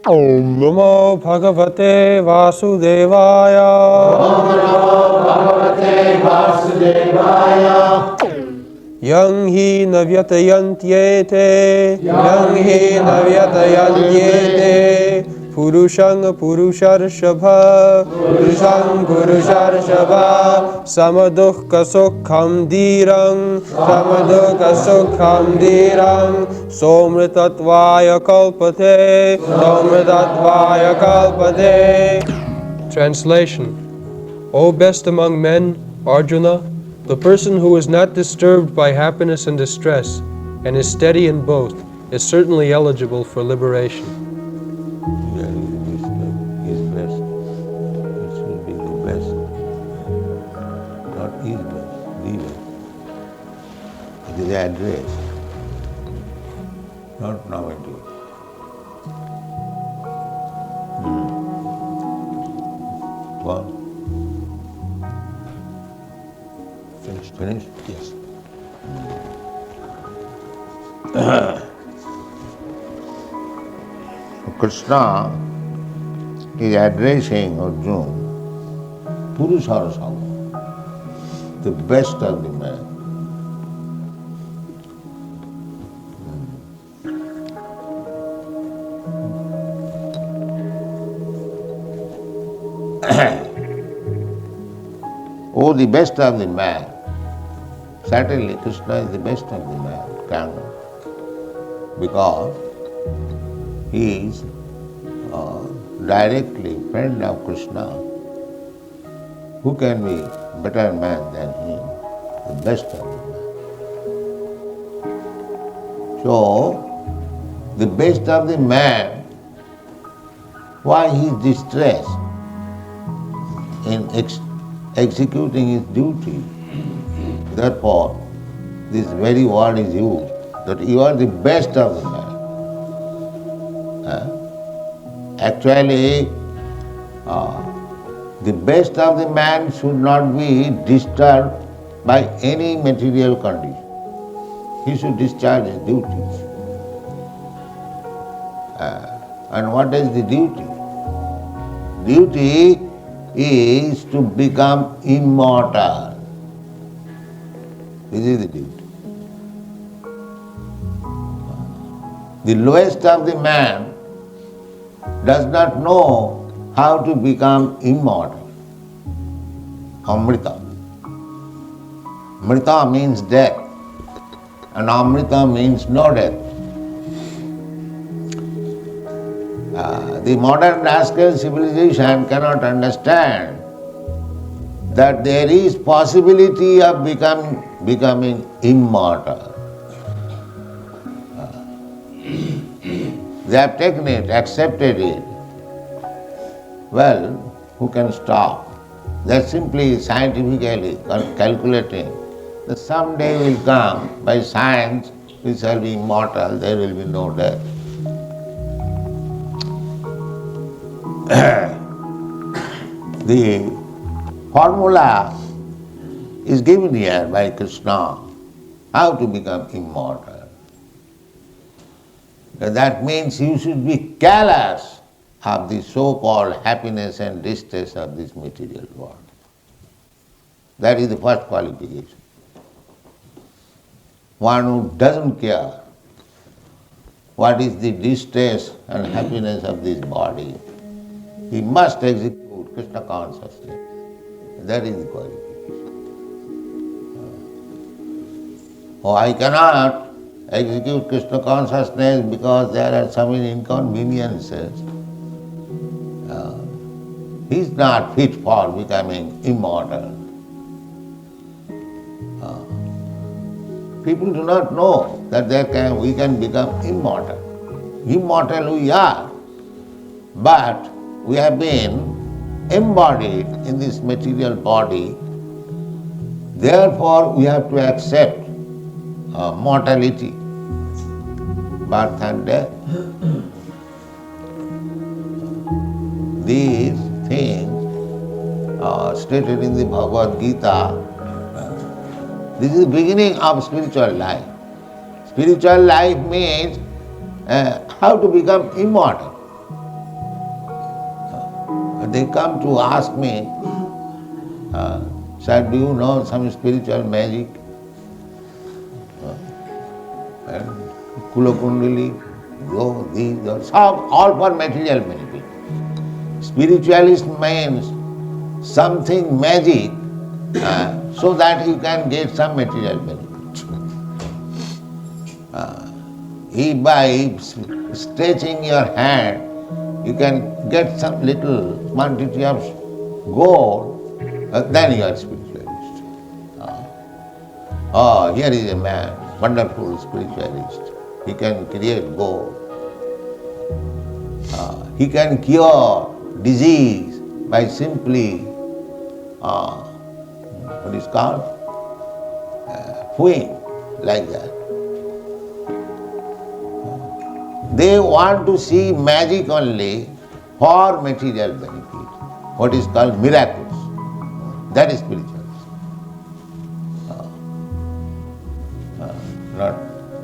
Om Namo Bhagavate Vasudevaya. Om Namo Bhagavate Vasudevaya. Yang hi na vyathayantyete. Yang hi na vyathayantyete. Purusam purusarsabha. Purusam purusarsabha. Sama-duhkha-sukham dhiram. Sama-duhkha-sukham dhiram. Mrtatvaya kalpate. Mrtatvaya kalpate. Translation. O best among men, Arjuna, the person who is not disturbed by happiness and distress and is steady in both is certainly eligible for liberation. His best. It should be the best. Not his best, the best. It is address, not novelty. One. Finished? Yes. Krishna is addressing Arjuna, purusarsabha, the best of the man. Oh, the best of the man. Certainly, Krishna is the best of the man, because he is directly friend of Krishna. Who can be better man than him? The best of the man. So, the best of the man, why he is distressed in executing his duty? Therefore, this very word is used, that you are the best of the man. Actually, the best of the man should not be disturbed by any material condition. He should discharge his duties. And what is the duty? Duty is to become immortal. This is the duty. The lowest of the man does not know how to become immortal. Amrita. Mrta means death, and amrita means no death. The modern rascal civilization cannot understand that there is possibility of becoming immortal. They have taken it, accepted it. Well, who can stop? They are simply scientifically calculating that someday will come, by science, we shall be immortal, there will be no death. The formula is given here by Krishna, how to become immortal. That means you should be callous of the so-called happiness and distress of this material world. That is the first qualification. One who doesn't care what is the distress and happiness of this body, he must execute Krishna consciousness. That is the qualification. Oh, I cannot execute Krishna consciousness because there are so many inconveniences. He is not fit for becoming immortal. People do not know that we can become immortal. Immortal we are, but we have been embodied in this material body. Therefore, we have to accept mortality, birth and death. These things stated in the Bhagavad Gita. This is the beginning of spiritual life. Spiritual life means how to become immortal. they come to ask me, sir, do you know some spiritual magic? And Kulakundali, these, those, all for material benefit. Spiritualist means something magic so that you can get some material benefit. If by stretching your hand you can get some little quantity of gold, then you are spiritualist. Here is a man, wonderful spiritualist. He can create gold. He can cure disease by simply, what is called? Fooing, like that. They want to see magic only for material benefit, what is called miracles. That is spiritualism. Not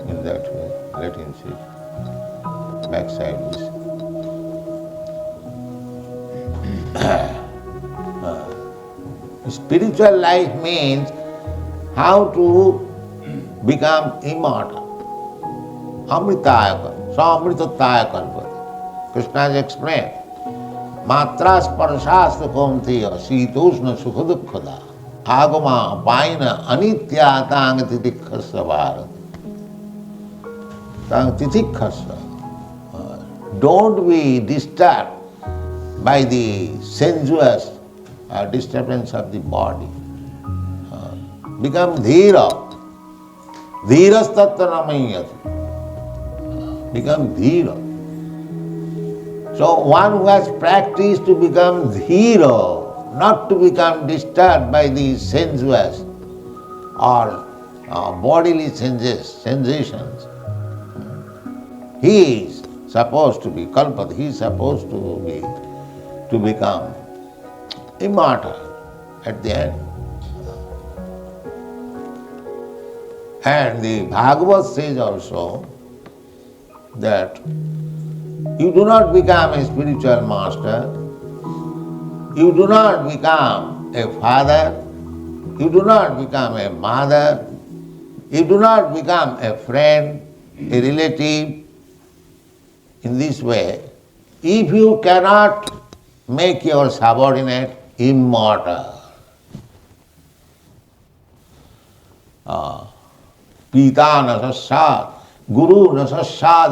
in that way. Let him sit. Backside is. Spiritual life means how to become immortal. Amrtatvaya, sama-duhkha-sukham kalpate. Krishna has explained. Mrtatvaya shitoshna-sukha-dukkha agama paina anitya tang titikkhasya. Don't be disturbed by the sensuous disturbance of the body. Become dhira. Dhirastattva-namayati. Become dhira. So one who has practiced to become dhira, not to become disturbed by these sensuous or bodily sensations, he is supposed to be kalpate, he is supposed to become immortal at the end. And the Bhagavad says also that you do not become a spiritual master, you do not become a father, you do not become a mother, you do not become a friend, a relative, in this way, if you cannot make your subordinate immortal. Pita na sassat, guru na sassat,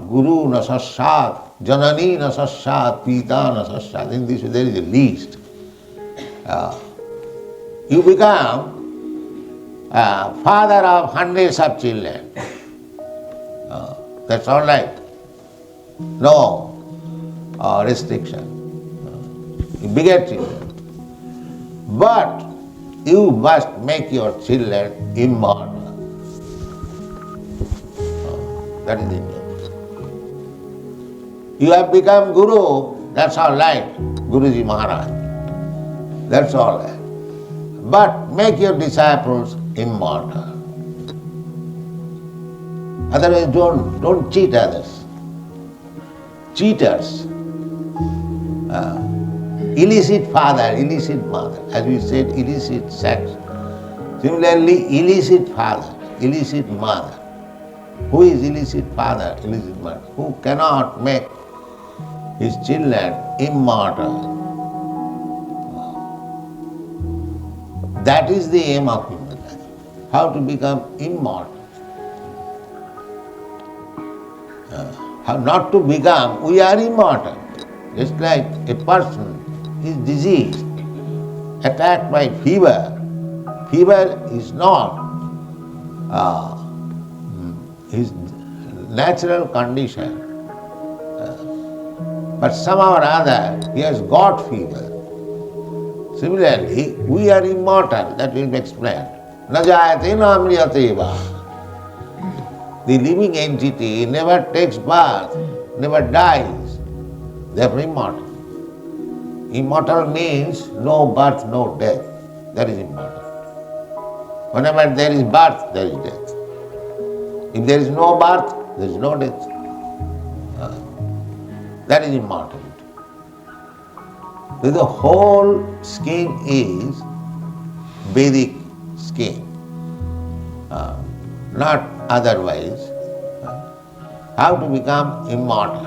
guru na sassat, janani na sassat, pita na sassat. In this way there is a list. You become father of hundreds of children. That's all right. No restriction. You beget children. But you must make your children immortal. That is India. You have become Guru, that's all right, Guruji Maharaj. That's all right. But make your disciples immortal. Otherwise don't cheat others. Cheaters. Illicit father, illicit mother. As we said, illicit sex. Similarly, illicit father, illicit mother. Who is illicit father, illicit mother? Who cannot make his children immortal. That is the aim of human life. How to become immortal. How not to become, we are immortal. Just like a person is diseased, attacked by fever. Fever is not his natural condition. But somehow or other he has got fever. Similarly, we are immortal, that will be explained. Na jayate na mrtatvaya. The living entity never takes birth, never dies. Therefore immortal. Immortal means no birth, no death. That is immortal. Whenever there is birth, there is death. If there is no birth, there is no death. That is immortality. The whole scheme is Vedic scheme, not otherwise. How to become immortal.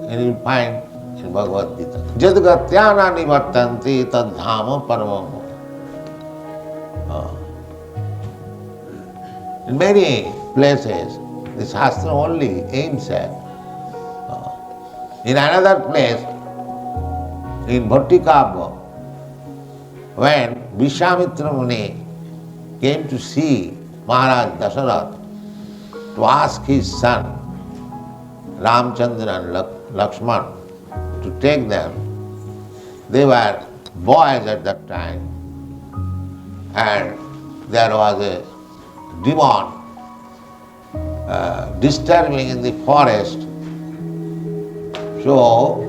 And you find in Bhagavad Gita, Jadgatyana nivartanti tadhama paramam. In many places, the Shastra only aims at. In another place, in Bhattikabha, when Vishwamitra Muni came to see Maharaj Dasarath to ask his son Ramchandra and Lakshman to take them, they were boys at that time, and there was a demon disturbing in the forest. So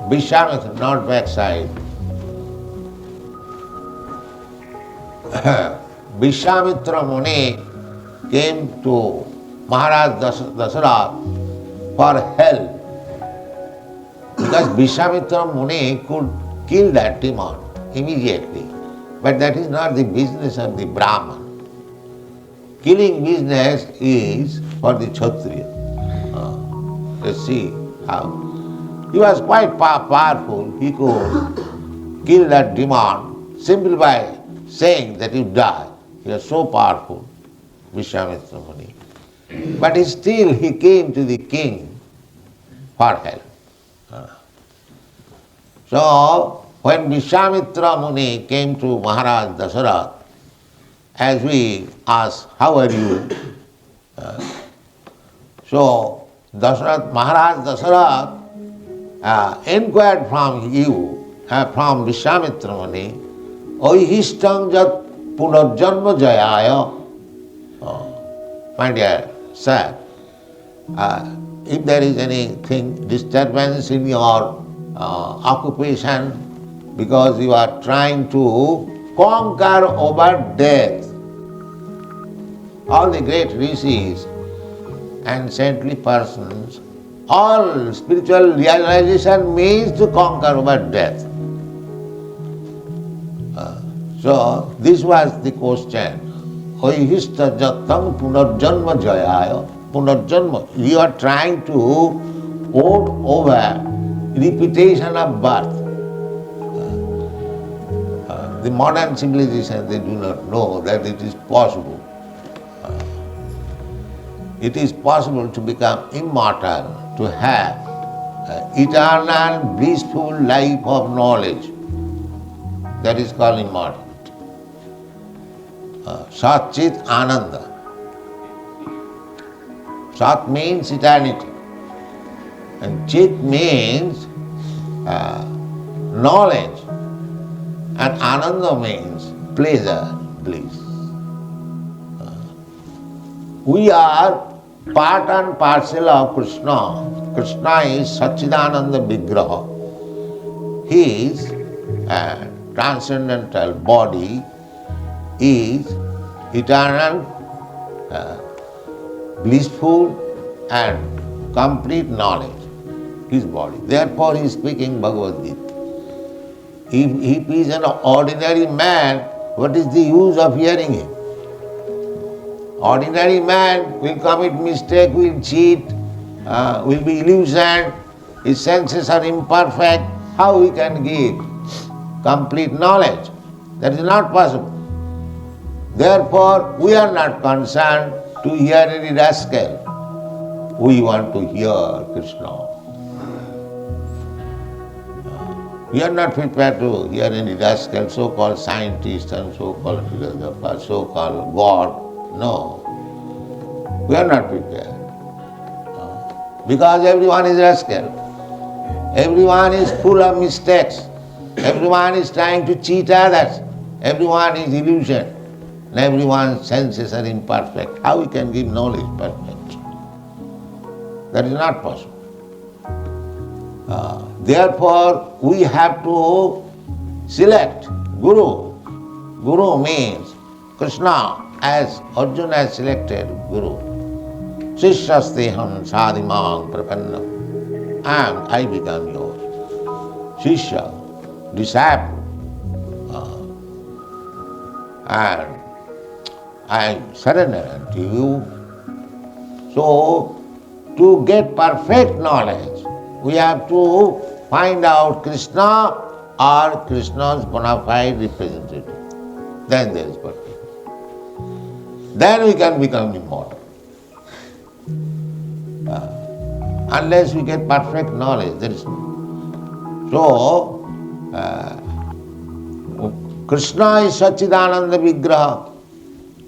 Vishwamitra, not backside, Vishwamitra Muni came to Maharaj Dasarath for help, because Vishwamitra Muni could kill that demon immediately. But that is not the business of the Brahman. Killing business is for the Kshatriya. Let's see how. He was quite powerful. He could kill that demon simply by saying that you die. He was so powerful, Vishwamitra Muni. But still he came to the king for help. So when Vishwamitra Muni came to Maharaj Dasarath, as we asked, how are you? So Maharaj Dasarath inquired from you, from Vishwamitra Muni, Oihistang jat punarjanma jayaya. My dear sir, if there is anything, disturbance in your occupation, because you are trying to conquer over death. All the great rishis and saintly persons, all spiritual realization means to conquer over death. So this was the question. Oihista jatam punarjanma jayaya. Punarjanma. You are trying to vote over repetition of birth. The modern civilization, they do not know that it is possible. It is possible to become immortal, to have eternal, blissful life of knowledge. That is called immortality. Sat Chit Ananda. Sat means eternity, and Chit means knowledge, and Ananda means pleasure, bliss. We are part and parcel of Krishna. Krishna is Satchidananda Vigraha. His transcendental body is eternal, blissful and complete knowledge, his body. Therefore he is speaking Bhagavad Gita. If he is an ordinary man, what is the use of hearing him? Ordinary man will commit mistake, will cheat, will be illusioned, his senses are imperfect. How he can give complete knowledge? That is not possible. Therefore, we are not concerned to hear any rascal. We want to hear Krishna. We are not prepared to hear any rascal, so-called scientist and so-called philosopher, so-called God. No. We are not prepared. Because everyone is rascal. Everyone is full of mistakes. Everyone is trying to cheat others. Everyone is illusion. And everyone's senses are imperfect. How we can give knowledge perfect? That is not possible. Therefore, we have to select Guru. Guru means Krishna, as Arjuna has selected Guru. Sishyasteham sadhimang prapannam. I become your Shishya, disciple, and I surrender unto you. So, to get perfect knowledge, we have to find out Krishna or Krishna's bona fide representative. Then there is perfect. Then we can become immortal. Unless we get perfect knowledge, there is no. So, Krishna is Satchidananda Vigraha,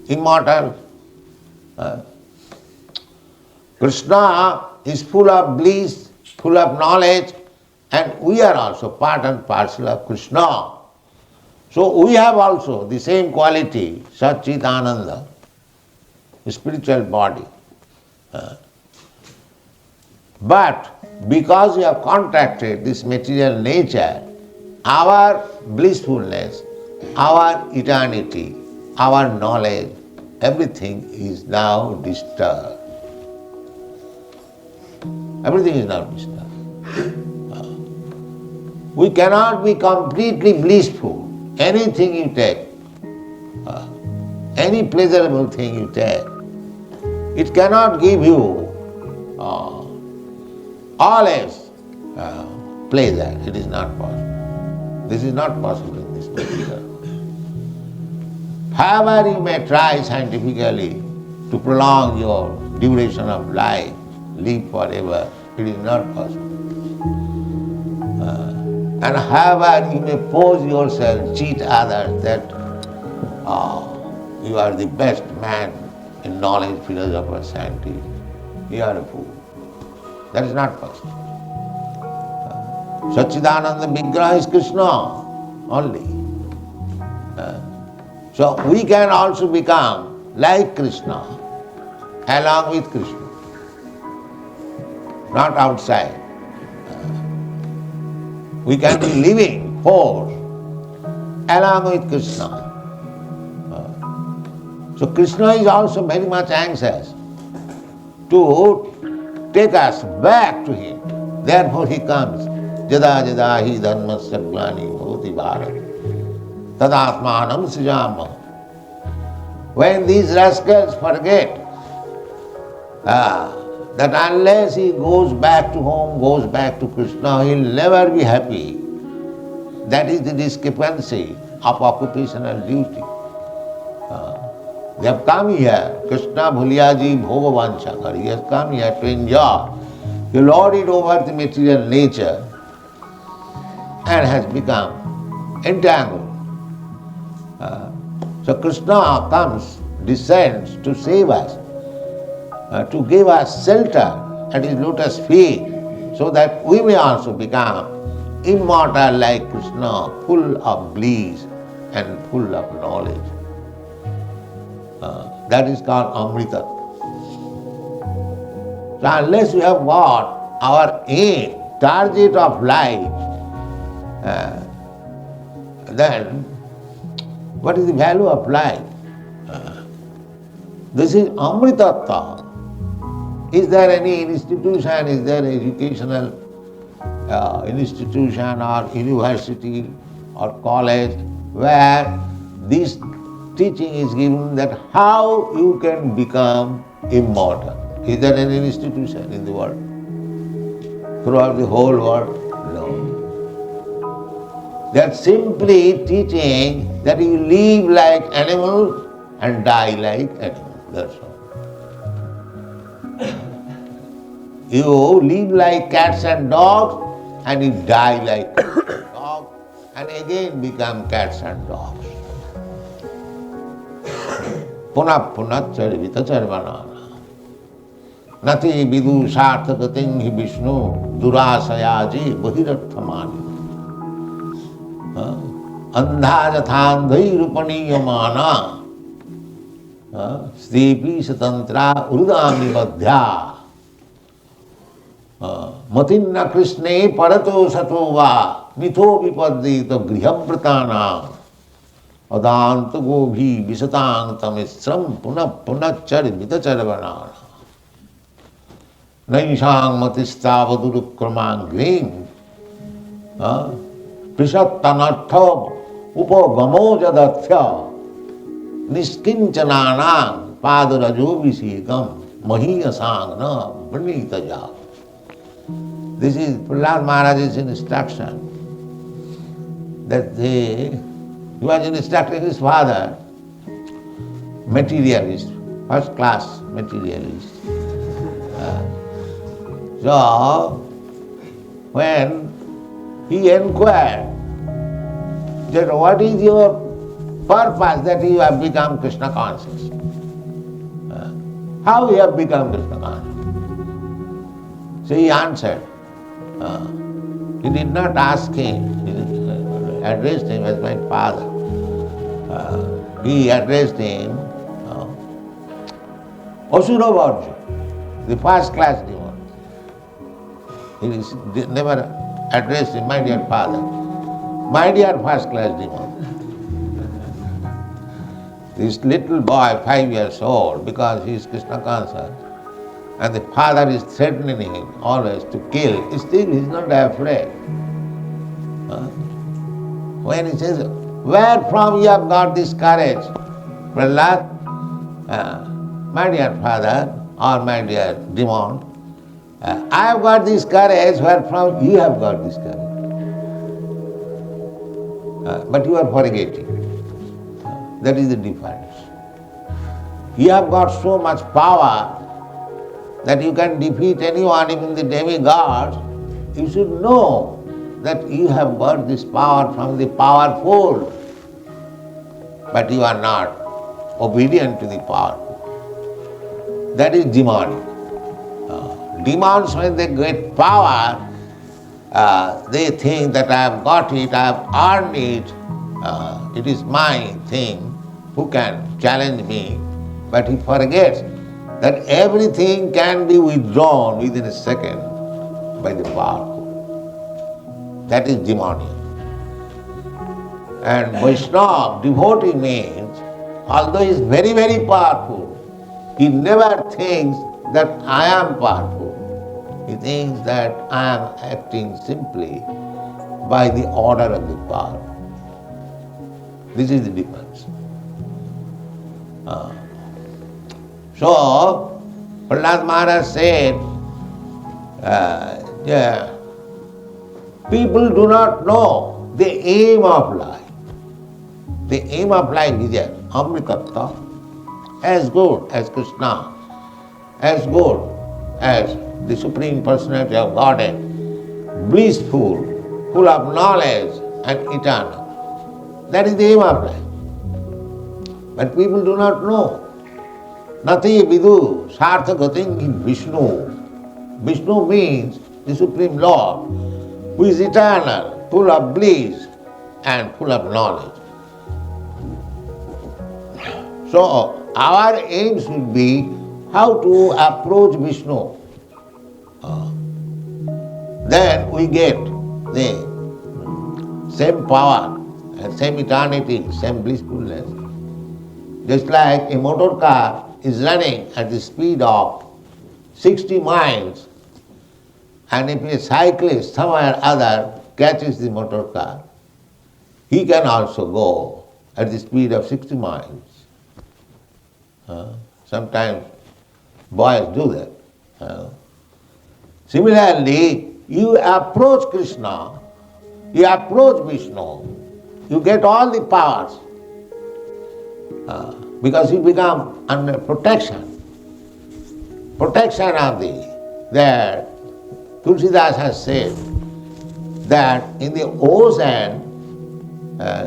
immortal. Krishna is full of bliss, full of knowledge, and we are also part and parcel of Krishna. So we have also the same quality, Satchidananda, spiritual body. But because we have contracted this material nature, our blissfulness, our eternity, our knowledge, everything is now disturbed. Everything is now disturbed. We cannot be completely blissful. Anything you take, any pleasurable thing you take, it cannot give you always pleasure. It is not possible. This is not possible in this material. However you may try scientifically to prolong your duration of life, live forever, it is not possible. And however you may pose yourself, cheat others that you are the best man in knowledge, philosopher, scientist, you are a fool. That is not possible. Satchidananda Vigraha is Krishna only. So we can also become like Krishna, along with Krishna, not outside. We can be living force along with Krishna. So Krishna is also very much anxious to take us back to him. Therefore he comes. Jada jada hi dharmasya glani bhavati bharat tadatmanam srijama. When these rascals forget that unless he goes back to home, goes back to Krishna, he will never be happy. That is the discrepancy of occupational duty. They have come here, Krishna Bhuliyaji Bhogavansha, he has come here to enjoy. He lorded over the material nature and has become entangled. So Krishna comes, descends to save us, to give us shelter at his lotus feet, so that we may also become immortal like Krishna, full of bliss and full of knowledge. That is called amrtatvaya. So unless we have got our aim, target of life, then what is the value of life? This is amrtatvaya. Is there any institution, is there educational institution or university or college where this teaching is given that how you can become immortal? Is there any institution in the world? Throughout the whole world? No. They are simply teaching that you live like animals and die like animals. That's all. You live like cats and dogs and you die like dogs and again become cats and dogs. Punah punah charvita charvanana. Nati vidu sarthakating hi Vishnu durasayaji bahirarthamani. Andha jathandhai rupaniyamana. Stepi satantra urudami madhya. Matinna Krishne parato satova mitho vipadita grihamratana adanta gobhi visatang tamisram punah punah charvita charvanana. naisang matistavadurukraman gring, prisattanartha upagamo jadathya, niskinchananang padarajovisekam mahiyasangna pranitaja. This is Prahlad Maharaj's instruction. That he was instructing his father, materialist, first class materialist. So, when he inquired that what is your purpose that you have become Krishna conscious? How you have become Krishna conscious? So he answered. He did not ask him, he addressed him as my father. He addressed him Asura Varja, the first class demon. He never addressed him, my dear father, my dear first class demon. This little boy, 5 years old, because he is Krishna conscious, and the father is threatening him always to kill, still he is not afraid. When he says, where from you have got this courage? Prahlad, my dear father, or my dear demon, I have got this courage, where from you have got this courage? But you are forgetting. That is the difference. You have got so much power that you can defeat anyone, even the demigods. You should know that you have got this power from the powerful, but you are not obedient to the powerful. That is demonic. Demons, when they get power, they think that I have got it, I have earned it, it is my thing, who can challenge me? But he forgets that everything can be withdrawn within a second by the powerful. That is demonic. And Vaishnava, devotee means, although he is very, very powerful, he never thinks that I am powerful. He thinks that I am acting simply by the order of the powerful. This is the difference. So, Prahlad Maharaj said, people do not know the aim of life. The aim of life is amrtatvaya, as good as Krishna, as good as the Supreme Personality of Godhead, blissful, full of knowledge and eternal. That is the aim of life. But people do not know. Nati vidu sarthagating in Vishnu. Vishnu means the Supreme Lord, who is eternal, full of bliss and full of knowledge. So our aim should be how to approach Vishnu. Then we get the same power and same eternity, same blissfulness. Just like a motor car is running at the speed of 60 miles, and if a cyclist somewhere or other catches the motor car, he can also go at the speed of 60 miles. Sometimes boys do that. Similarly, you approach Krishna, you approach Vishnu, you get all the powers because you become under protection. Protection of that Tulsidas has said that in the ocean,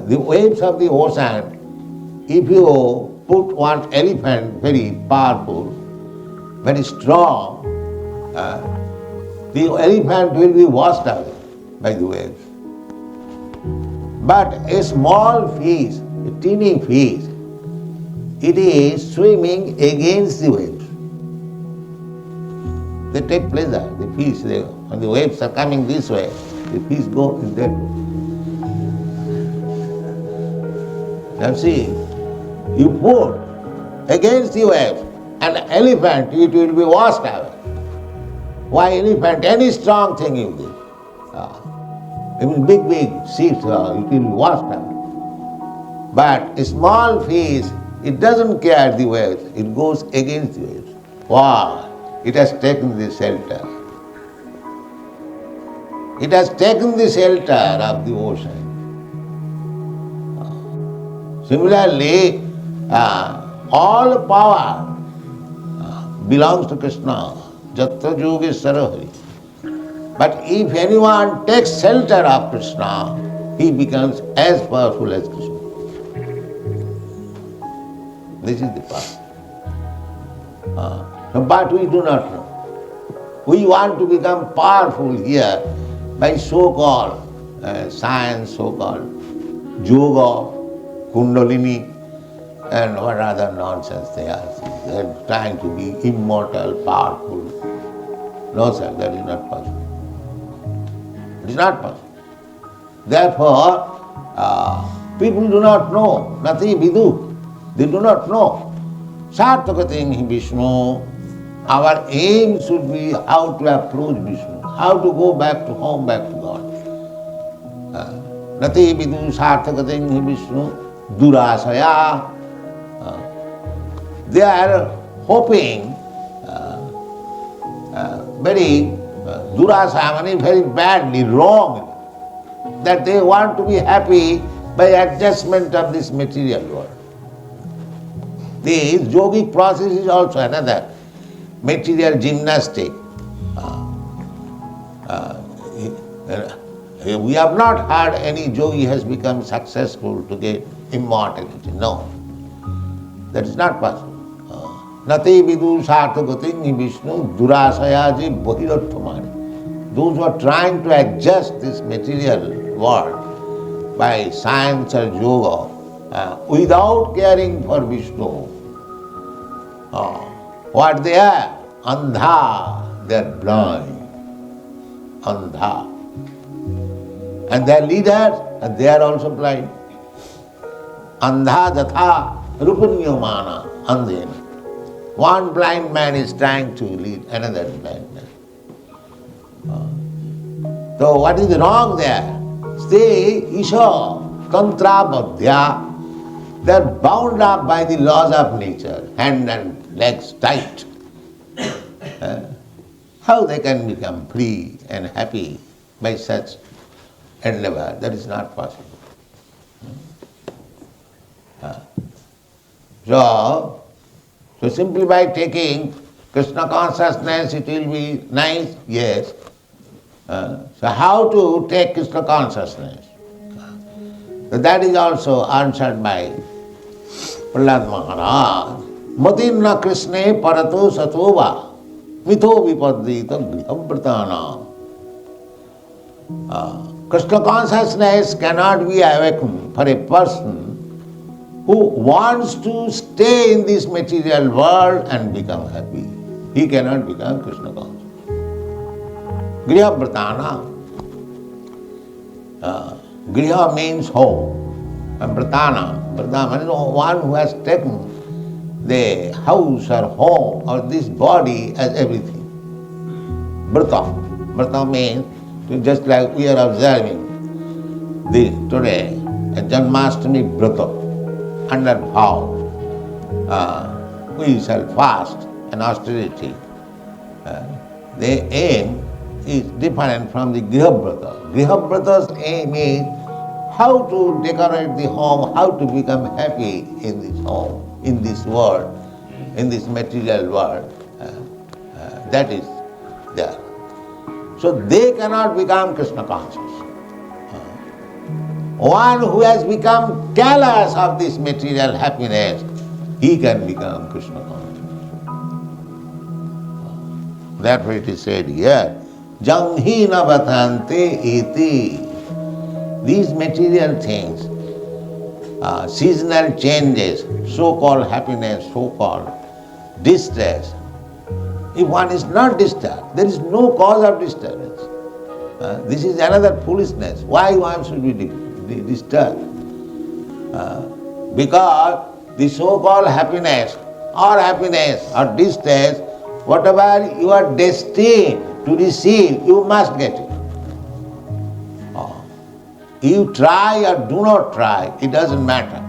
the waves of the ocean, if you put one elephant, very powerful, very strong, the elephant will be washed away by the waves. But a small fish, a teeny fish, it is swimming against the waves. They take pleasure, the fish, when the waves are coming this way, the fish go in that way. Now see, you put against the waves an elephant, it will be washed away. Why elephant? Any strong thing you give. Even big seeds, it will wash them. But a small fish, it doesn't care the waves. It goes against the waves. Why? It has taken the shelter. It has taken the shelter of the ocean. Similarly, all power belongs to Krishna. Jatra yogeshwara hari. But if anyone takes shelter of Krishna, he becomes as powerful as Krishna. This is the path. But we do not know. We want to become powerful here by so-called science, so-called yoga, kundalini, and what other nonsense they are. They are trying to be immortal, powerful. No, sir, that is not possible. It is not possible. Therefore, people do not know. Nati vidu. They do not know. Sarthakating Vishnu. Our aim should be how to approach Vishnu, how to go back to home, back to God. Nati vidu sarthakating Vishnu durasaya. They are hoping very durasaya, very badly, wrong, that they want to be happy by adjustment of this material world. This yogic process is also another material gymnastic. We have not heard any yogi has become successful to get immortality. No, that is not possible. Nati vidu sarthagating Vishnu durasayaji bahirottamani. Those who are trying to adjust this material world by science or yoga without caring for Vishnu, what they are? Andha, they are blind. Andha. And their leaders, they are also blind. Andha datha rupanyamana andhena. One blind man is trying to lead another blind man. So what is wrong there? Stay isha tantra badhya. They are bound up by the laws of nature, hand and legs tight. How they can become free and happy by such endeavor? That is not possible. So simply by taking Krishna consciousness, it will be nice, yes. So how to take Krishna consciousness? So that is also answered by Prahlad Maharaj. Matinna Krishne parato satova mitho vipadrita grihamrtana. Krishna consciousness cannot be awakened for a person who wants to stay in this material world and become happy. He cannot become Krishna conscious. Grihamrtana. Griha means home. And Mrtana means one who has taken the house or home or this body as everything. Mrta means, just like we are observing today, a Janmashtami Vrata, under vow. We shall fast and austerity. The aim is different from the Grihavrata. Grihavrata's aim is how to decorate the home, how to become happy in this home, in this world, in this material world. That is there. So they cannot become Krishna conscious. One who has become callous of this material happiness, he can become Krishna conscious. Therefore it is said here, Janghina vyathayanty iti. These material things, seasonal changes, so-called happiness, so-called distress, if one is not disturbed, there is no cause of disturbance. This is another foolishness. Why one should be disturbed? Because the so-called happiness or distress, whatever you are destined to receive, you must get it. You try or do not try, it doesn't matter.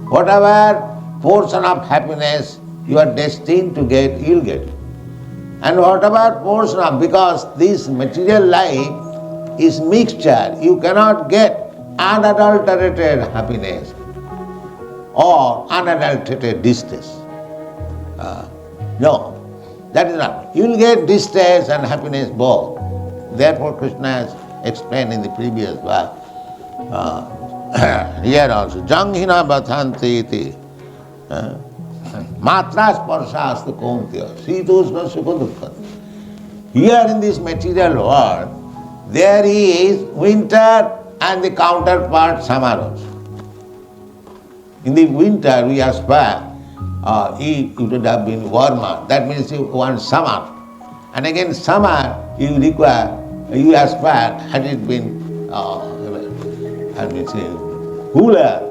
Whatever portion of happiness you are destined to get, you'll get it. And whatever portion of, because this material life is mixture, you cannot get unadulterated happiness or unadulterated distress. No, that is not. You will get distress and happiness both. Therefore Krishna has explained in the previous verse. Here also, janghina vyathayanty iti matras parshastu kauntya sitoshna sukha-dukkha. Here in this material world, there is winter and the counterpart summer also. In the winter we aspire, it would have been warmer, that means you want summer. And again summer you require, you aspire, had it been cooler,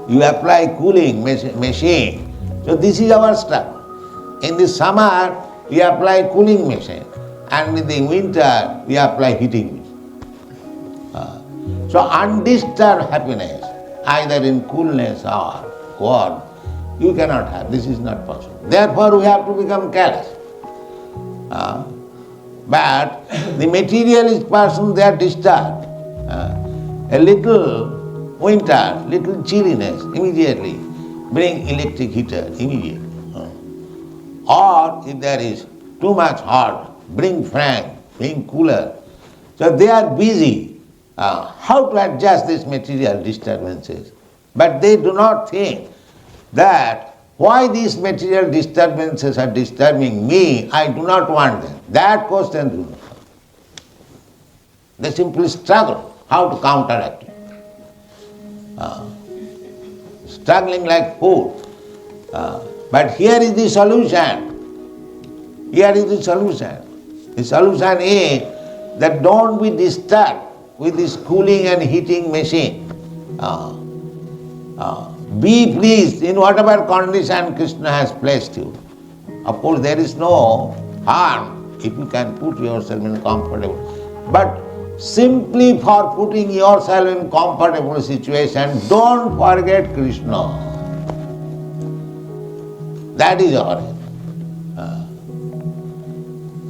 you apply cooling machine. So this is our struggle. In the summer we apply cooling machine, and in the winter we apply heating machine. So undisturbed happiness, either in coolness or warmth, you cannot have. This is not possible. Therefore we have to become careless. But the materialist person, they are disturbed. A little winter, little chilliness, immediately bring electric heater, immediately. Or if there is too much hot, bring fan, bring cooler. So they are busy how to adjust these material disturbances. But they do not think that why these material disturbances are disturbing me, I do not want them. That question do not come. They simply struggle how to counteract it. Struggling like fool. But here is the solution. Here is the solution. The solution is that don't be disturbed with this cooling and heating machine. Be pleased in whatever condition Krishna has placed you. Of course, there is no harm if you can put yourself in comfortable. But simply for putting yourself in comfortable situation, don't forget Krishna. That is our aim.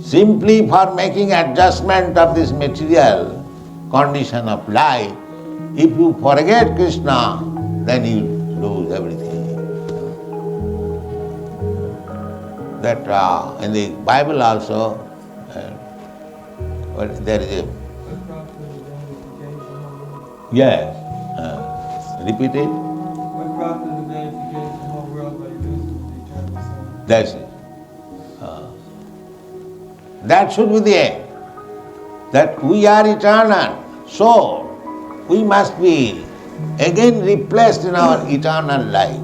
Simply for making adjustment of this material condition of life, if you forget Krishna, then you lose everything. That in the Bible also, there is a yes. Repeat it. What profit is the man if he gains the whole world but he loses the eternal soul? That's it. That should be the aim. That we are eternal, so we must be again replaced in our eternal life.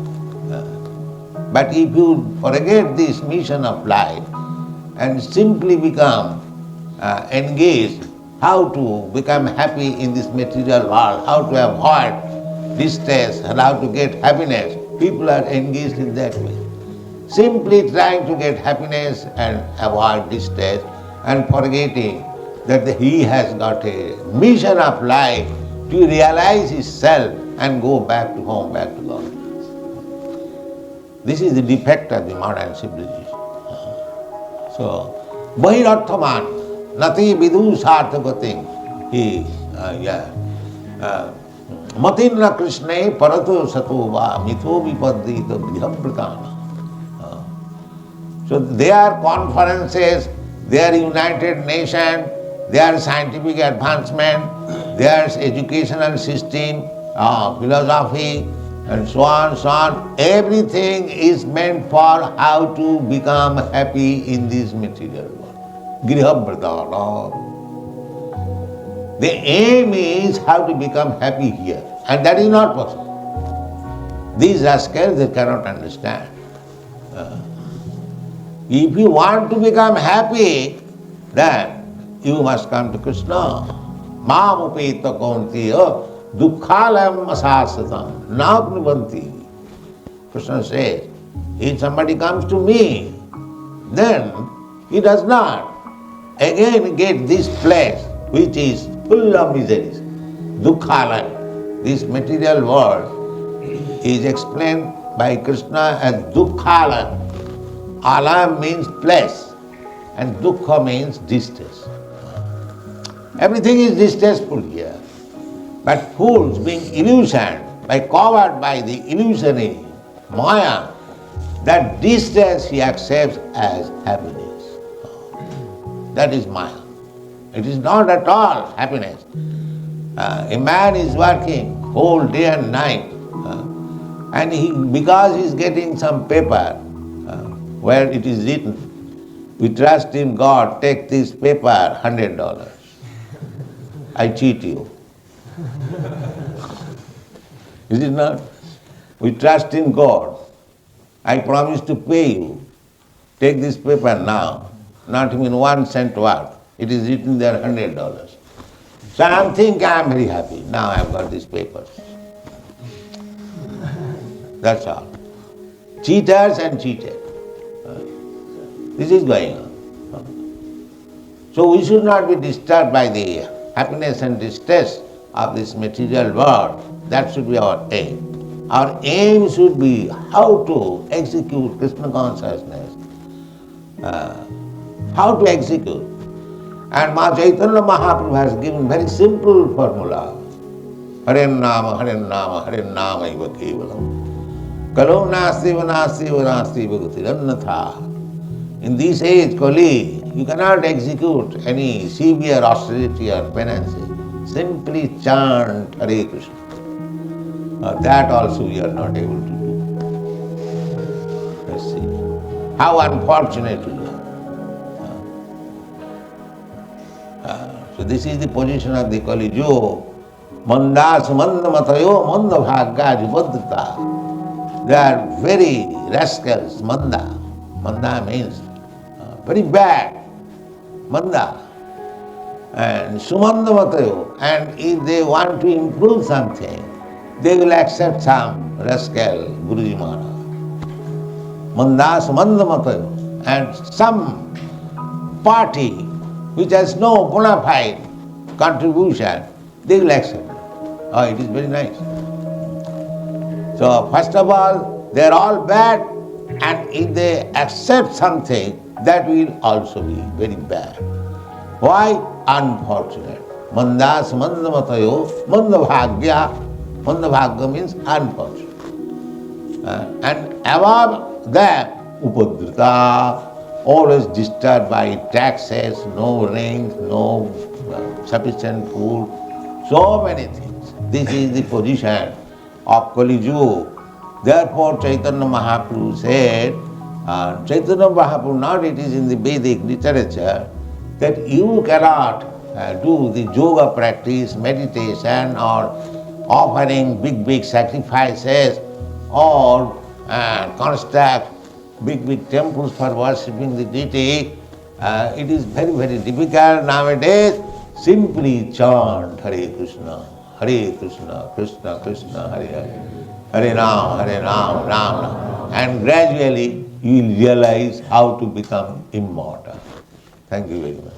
But if you forget this mission of life and simply become engaged how to become happy in this material world, how to avoid distress and how to get happiness, people are engaged in that way. Simply trying to get happiness and avoid distress and forgetting that he has got a mission of life to realize his self and go back to home, back to God. This is the defect of the modern civilization. So, bahirarthaman, nati vidu sarthagating, he, matinra krishne parato sato va mitho vipaddita dhiram. So their conferences, their United Nations, their scientific advancement, their educational system, philosophy, and so on, everything is meant for how to become happy in this material world. Griha-vardhana. The aim is how to become happy here, and that is not possible. These rascals, they cannot understand. If you want to become happy, then you must come to Krishna. Mam upeta kaunteya dukkhalayam asasatam nāpnuvanti. Krishna says, if somebody comes to me, then he does not again get this place which is full of miseries, dukkha. This material world is explained by Krishna as dukkha. Alam means place and dukkha means distress. Everything is distressful here. But fools being illusioned, covered by the illusory maya, that distress he accepts as happiness. That is maya. It is not at all happiness. A man is working whole day and night, and because he is getting some paper where it is written, "We trust in God, take this paper, $100. I cheat you." Is it not? We trust in God. I promise to pay you. Take this paper now. Not even 1 cent worth. It is written there $100. So I think I am very happy. Now I have got these papers. That's all. Cheaters and cheated. This is going on. So we should not be disturbed by the happiness and distress of this material world. That should be our aim. Our aim should be how to execute Krishna consciousness. How to execute. And Caitanya Mahaprabhu has given very simple formula. Hare Nama, Hare Nama, Hare Nama iva kevalam. Kalo nasti vanasti vanasti bhagati annatha. In this age, Kali, you cannot execute any severe austerity or penance. Simply chant Hare Krishna. That also you are not able to do. Let's see. How unfortunate we are. So this is the position of the Kali Yuga. Mandas manda matayo manda bhagya jubadrita. They are very rascals, manda. Manda means very bad. Manda. And sumanda matayo. And if they want to improve something, they will accept some rascal Guruji Maharaj. Mandas manda matayo. And some party which has no bona fide contribution, they will accept. Oh, it is very nice. So first of all, they are all bad, and if they accept something, that will also be very bad. Why? Unfortunate. Mandas manda matayo, manda bhagya. Manda bhagya means unfortunate. And above that, upadrita, always disturbed by taxes, no rain, no sufficient food, so many things. This is the position of Kali Yuga. Therefore Caitanya Mahaprabhu said, Caitanya Mahaprabhu, not it is in the Vedic literature, that you cannot do the yoga practice, meditation, or offering big sacrifices, or construct big temples for worshipping the deity. It is very difficult nowadays. Simply chant Hare Krishna, Krishna Krishna, Hare Hare, Hare Ram, Ram Ram. And gradually you will realize how to become immortal. Thank you very much.